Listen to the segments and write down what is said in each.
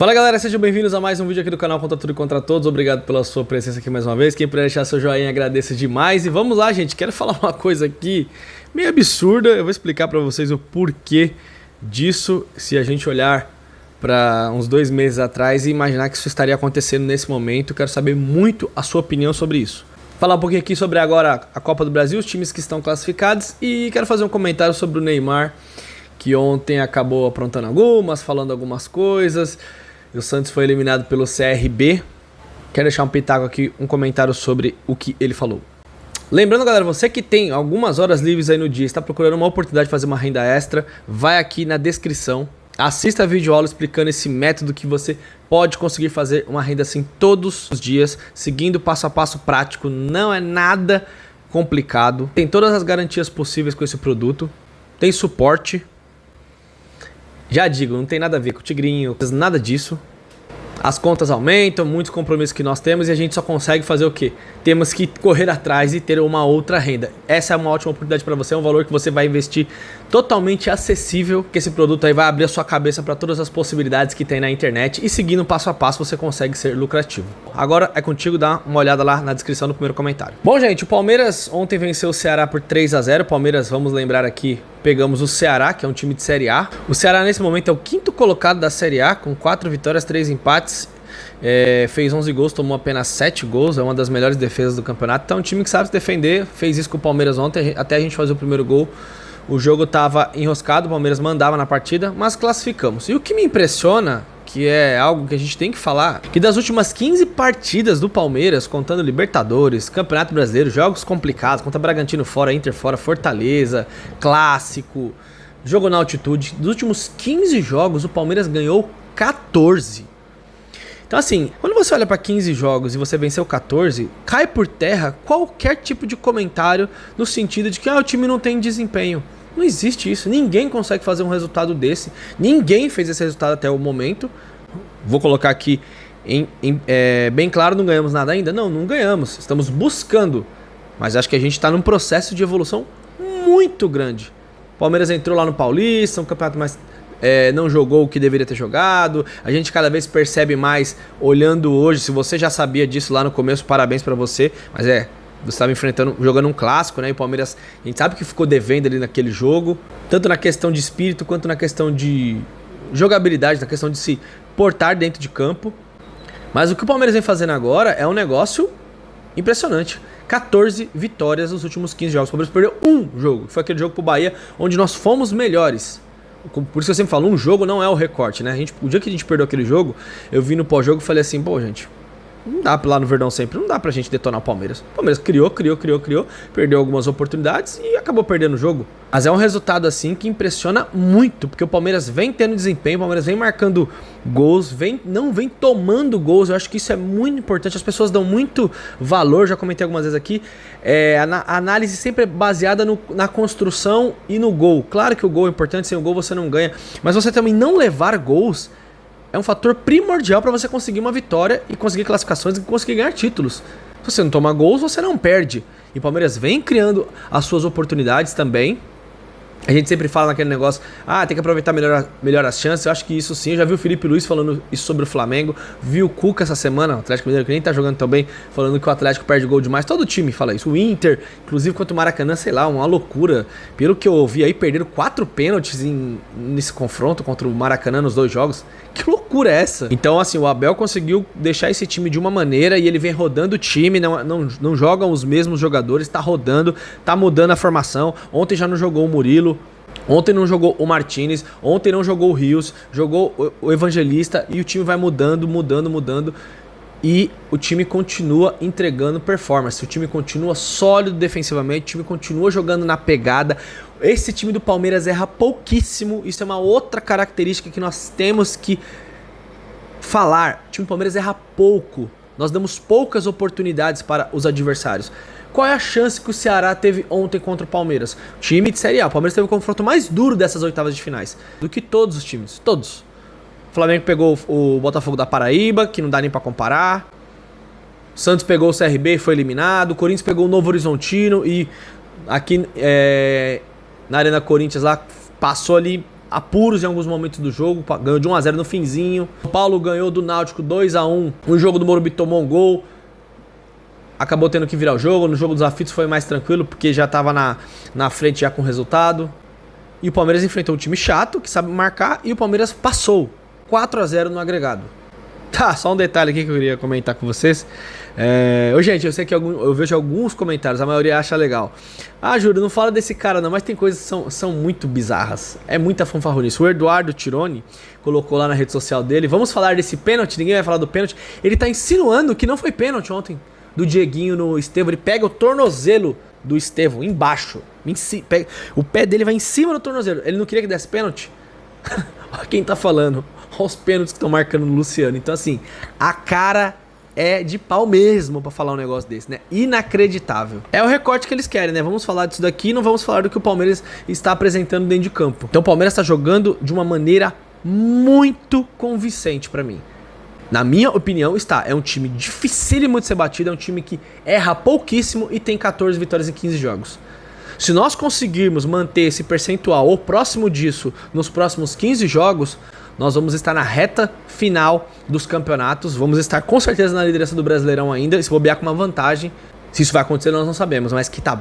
Fala galera, sejam bem-vindos a mais um vídeo aqui do canal Contra Tudo e Contra Todos. Obrigado pela sua presença aqui mais uma vez. Quem puder deixar seu joinha, agradeço demais. E vamos lá, gente, quero falar uma coisa aqui meio absurda. Eu vou explicar pra vocês o porquê disso, se a gente olhar para uns 2 meses atrás e imaginar que isso estaria acontecendo nesse momento. Quero saber muito a sua opinião sobre isso. Falar um pouquinho aqui sobre agora a Copa do Brasil, os times que estão classificados, e quero fazer um comentário sobre o Neymar, que ontem acabou aprontando falando algumas coisas. O Santos foi eliminado pelo CRB. Quero deixar um pitaco aqui, um comentário sobre o que ele falou. Lembrando, galera, você que tem algumas horas livres aí no dia, está procurando uma oportunidade de fazer uma renda extra, vai aqui na descrição, assista a videoaula explicando esse método que você pode conseguir fazer uma renda assim todos os dias, seguindo passo a passo prático, não é nada complicado. Tem todas as garantias possíveis com esse produto, tem suporte. Já digo, não tem nada a ver com o Tigrinho, nada disso. As contas aumentam, muitos compromissos que nós temos e a gente só consegue fazer o quê? Temos que correr atrás e ter uma outra renda. Essa é uma ótima oportunidade para você, é um valor que você vai investir totalmente acessível, que esse produto aí vai abrir a sua cabeça para todas as possibilidades que tem na internet e seguindo passo a passo você consegue ser lucrativo. Agora é contigo, dá uma olhada lá na descrição do primeiro comentário. Bom, gente, o Palmeiras ontem venceu o Ceará por 3-0. O Palmeiras, vamos lembrar aqui, pegamos o Ceará, que é um time de Série A. O Ceará nesse momento é o 5º colocado da Série A, com 4 vitórias, 3 empates. Fez 11 gols, tomou apenas 7 gols, é uma das melhores defesas do campeonato. Então é um time que sabe se defender, fez isso com o Palmeiras ontem, até a gente fazer o primeiro gol. O jogo estava enroscado, o Palmeiras mandava na partida, mas classificamos. E o que me impressiona, que é algo que a gente tem que falar, que das últimas 15 partidas do Palmeiras, contando Libertadores, Campeonato Brasileiro, jogos complicados, contra Bragantino fora, Inter fora, Fortaleza, Clássico, jogo na altitude, dos últimos 15 jogos o Palmeiras ganhou 14. Então assim, quando você olha para 15 jogos e você venceu 14, cai por terra qualquer tipo de comentário no sentido de que o time não tem desempenho. Não existe isso, ninguém consegue fazer um resultado desse, ninguém fez esse resultado até o momento. Vou colocar aqui bem claro, não ganhamos nada ainda? Não ganhamos, estamos buscando, mas acho que a gente está num processo de evolução muito grande. O Palmeiras entrou lá no Paulista, um campeonato mais... não jogou o que deveria ter jogado. A gente cada vez percebe mais olhando hoje. Se você já sabia disso lá no começo, parabéns pra você. Mas você estava jogando um clássico, né? E o Palmeiras, a gente sabe que ficou devendo ali naquele jogo, tanto na questão de espírito quanto na questão de jogabilidade, na questão de se portar dentro de campo. Mas o que o Palmeiras vem fazendo agora é um negócio impressionante. 14 vitórias nos últimos 15 jogos. O Palmeiras perdeu um jogo, que foi aquele jogo pro Bahia, onde nós fomos melhores. Por isso que eu sempre falo, um jogo não é o recorte, né? O dia que a gente perdeu aquele jogo, eu vi no pós-jogo e falei assim, pô, gente, não dá lá no Verdão sempre, não dá pra gente detonar o Palmeiras. O Palmeiras criou, perdeu algumas oportunidades e acabou perdendo o jogo. Mas é um resultado assim que impressiona muito, porque o Palmeiras vem tendo desempenho, o Palmeiras vem marcando gols, não vem tomando gols. Eu acho que isso é muito importante, as pessoas dão muito valor, já comentei algumas vezes aqui, a análise sempre é baseada na construção e no gol. Claro que o gol é importante, sem o gol você não ganha, mas você também não levar gols é um fator primordial para você conseguir uma vitória e conseguir classificações e conseguir ganhar títulos. Se você não toma gols, você não perde. E o Palmeiras vem criando as suas oportunidades também. A gente sempre fala naquele negócio, tem que aproveitar melhor as chances. Eu acho que isso sim, eu já vi o Felipe Luiz falando isso sobre o Flamengo. Vi o Cuca essa semana, o Atlético Mineiro, que nem tá jogando tão bem, falando que o Atlético perde gol demais. Todo time fala isso. O Inter, inclusive contra o Maracanã, sei lá, uma loucura. Pelo que eu ouvi aí, perderam 4 pênaltis nesse confronto contra o Maracanã nos 2 jogos. Que loucura é essa? Então assim, o Abel conseguiu deixar esse time de uma maneira e ele vem rodando o time, não jogam os mesmos jogadores, tá rodando, tá mudando a formação. Ontem já não jogou o Murilo, ontem não jogou o Martinez, ontem não jogou o Rios, jogou o Evangelista e o time vai mudando e o time continua entregando performance, o time continua sólido defensivamente, o time continua jogando na pegada. Esse time do Palmeiras erra pouquíssimo, isso é uma outra característica que nós temos que falar. O time do Palmeiras erra pouco, nós damos poucas oportunidades para os adversários. Qual é a chance que o Ceará teve ontem contra o Palmeiras? Time de Série A, o Palmeiras teve o confronto mais duro dessas oitavas de finais, do que todos os times, todos. O Flamengo pegou o Botafogo da Paraíba, que não dá nem pra comparar. O Santos pegou o CRB e foi eliminado. O Corinthians pegou o Novo Horizontino e aqui na Arena Corinthians lá passou ali apuros em alguns momentos do jogo, ganhou de 1 a 0 no finzinho. São Paulo ganhou do Náutico 2 a 1. No jogo do Morumbi tomou um gol. Acabou tendo que virar o jogo. No jogo dos aflitos foi mais tranquilo, porque já tava na frente já com o resultado. E o Palmeiras enfrentou um time chato, que sabe marcar, e o Palmeiras passou 4 a 0 no agregado. Tá, só um detalhe aqui que eu queria comentar com vocês. Gente, eu sei que eu vejo alguns comentários, a maioria acha legal. Ah, Júlio, não fala desse cara não, mas tem coisas que são muito bizarras. É muita fanfarronice. O Eduardo Tironi colocou lá na rede social dele: vamos falar desse pênalti, ninguém vai falar do pênalti. Ele tá insinuando que não foi pênalti ontem do Dieguinho no Estevão. Ele pega o tornozelo do Estevão embaixo. O pé dele vai em cima do tornozelo. Ele não queria que desse pênalti? Olha quem tá falando. Olha os pênaltis que estão marcando no Luciano. Então, assim, a cara é de pau mesmo pra falar um negócio desse, né? Inacreditável. É o recorte que eles querem, né? Vamos falar disso daqui e não vamos falar do que o Palmeiras está apresentando dentro de campo. Então, o Palmeiras tá jogando de uma maneira muito convincente pra mim. Na minha opinião, é um time dificílimo de ser batido, é um time que erra pouquíssimo e tem 14 vitórias em 15 jogos. Se nós conseguirmos manter esse percentual ou próximo disso nos próximos 15 jogos, nós vamos estar na reta final dos campeonatos, vamos estar com certeza na liderança do Brasileirão ainda, e se bobear com uma vantagem. Se isso vai acontecer nós não sabemos, mas que tá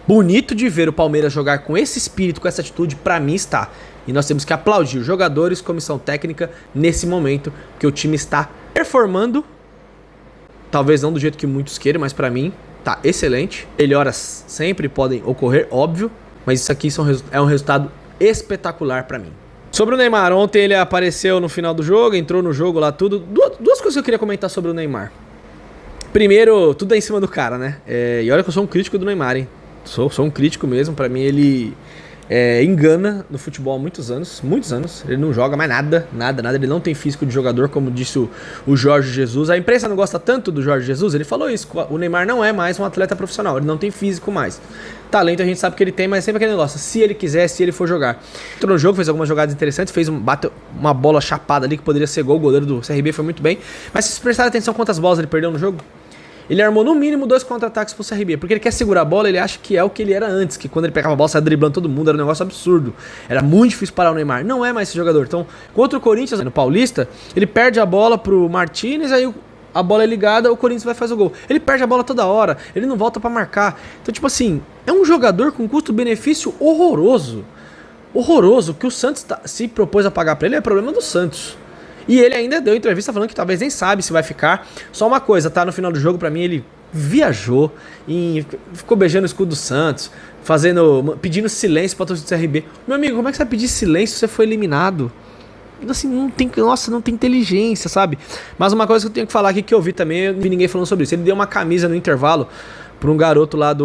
bonito de ver o Palmeiras jogar com esse espírito, com essa atitude, pra mim está. E nós temos que aplaudir os jogadores, comissão técnica, nesse momento, que o time está performando. Talvez não do jeito que muitos queiram, mas pra mim tá excelente. Melhoras sempre podem ocorrer, óbvio, mas isso aqui é um resultado espetacular pra mim. Sobre o Neymar, ontem ele apareceu no final do jogo, entrou no jogo lá, tudo. Duas coisas que eu queria comentar sobre o Neymar. Primeiro, tudo é em cima do cara, né? E olha que eu sou um crítico do Neymar, hein? Sou um crítico mesmo, pra mim ele engana no futebol há muitos anos, ele não joga mais nada, ele não tem físico de jogador, como disse o Jorge Jesus. A imprensa não gosta tanto do Jorge Jesus, ele falou isso, o Neymar não é mais um atleta profissional, ele não tem físico mais. Talento a gente sabe que ele tem, mas sempre aquele negócio, se ele quiser, se ele for jogar. Entrou no jogo, fez algumas jogadas interessantes, bateu uma bola chapada ali que poderia ser gol, o goleiro do CRB foi muito bem, mas se vocês prestarem atenção quantas bolas ele perdeu no jogo, ele armou no mínimo 2 contra-ataques pro CRB, porque ele quer segurar a bola, ele acha que é o que ele era antes, que quando ele pegava a bola, saia driblando todo mundo, era um negócio absurdo. Era muito difícil parar o Neymar, não é mais esse jogador. Então, contra o Corinthians, no Paulista, ele perde a bola pro Martínez, aí a bola é ligada, o Corinthians vai fazer o gol. Ele perde a bola toda hora, ele não volta pra marcar. Então, tipo assim, é um jogador com custo-benefício horroroso. Horroroso, que o Santos se propôs a pagar pra ele, é problema do Santos. E ele ainda deu entrevista falando que talvez nem sabe se vai ficar. Só uma coisa, tá? No final do jogo, pra mim, ele viajou e ficou beijando o escudo do Santos, pedindo silêncio pra torcida do CRB. Meu amigo, como é que você vai pedir silêncio se você foi eliminado? Assim, não tem inteligência, sabe? Mas uma coisa que eu tenho que falar aqui, que eu vi também, eu não vi ninguém falando sobre isso. Ele deu uma camisa no intervalo pra um garoto lá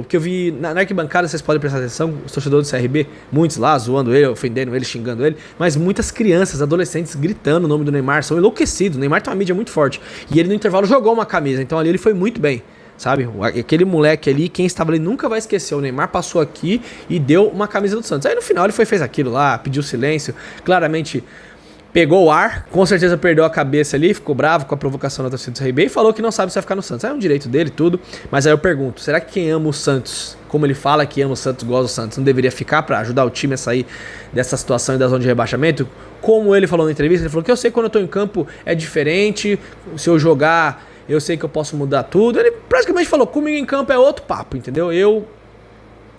que eu vi na arquibancada, vocês podem prestar atenção, os torcedores do CRB, muitos lá zoando ele, ofendendo ele, xingando ele, mas muitas crianças, adolescentes gritando o nome do Neymar, são enlouquecidos. O Neymar tem uma mídia muito forte, e ele no intervalo jogou uma camisa, então ali ele foi muito bem, sabe? Aquele moleque ali, quem estava ali nunca vai esquecer, o Neymar passou aqui e deu uma camisa do Santos. Aí no final ele fez aquilo lá, pediu silêncio, claramente pegou o ar, com certeza perdeu a cabeça ali, ficou bravo com a provocação da torcida do CRB e falou que não sabe se vai ficar no Santos. É um direito dele, tudo. Mas aí eu pergunto, será que quem ama o Santos, como ele fala que ama o Santos, gosta do Santos, não deveria ficar pra ajudar o time a sair dessa situação e da zona de rebaixamento? Como ele falou na entrevista, ele falou que eu sei que quando eu tô em campo é diferente, se eu jogar, eu sei que eu posso mudar tudo. Ele praticamente falou, comigo em campo é outro papo, entendeu? Eu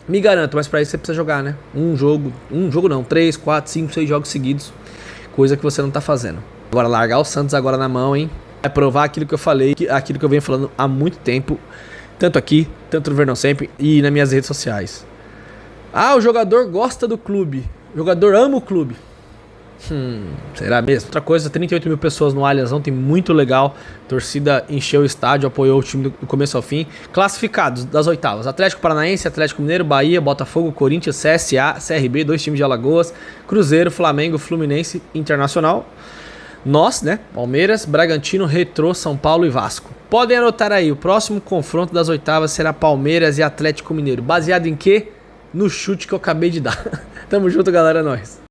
me garanto, mas pra isso você precisa jogar, né? Um jogo não, 3, 4, 5, 6 jogos seguidos. Coisa que você não tá fazendo. Agora, largar o Santos agora na mão, hein? É provar aquilo que eu falei, aquilo que eu venho falando há muito tempo. Tanto aqui, tanto no Verdão Sempre e nas minhas redes sociais. Ah, o jogador gosta do clube. O jogador ama o clube. Será mesmo? Outra coisa, 38 mil pessoas no Allianz ontem, muito legal. A torcida encheu o estádio, apoiou o time do começo ao fim. Classificados das oitavas: Atlético Paranaense, Atlético Mineiro, Bahia, Botafogo, Corinthians, CSA, CRB, 2 times de Alagoas, Cruzeiro, Flamengo, Fluminense, Internacional. Nós, né? Palmeiras, Bragantino, Retrô, São Paulo e Vasco. Podem anotar aí, o próximo confronto das oitavas será Palmeiras e Atlético Mineiro. Baseado em quê? No chute que eu acabei de dar. Tamo junto, galera, é nóis.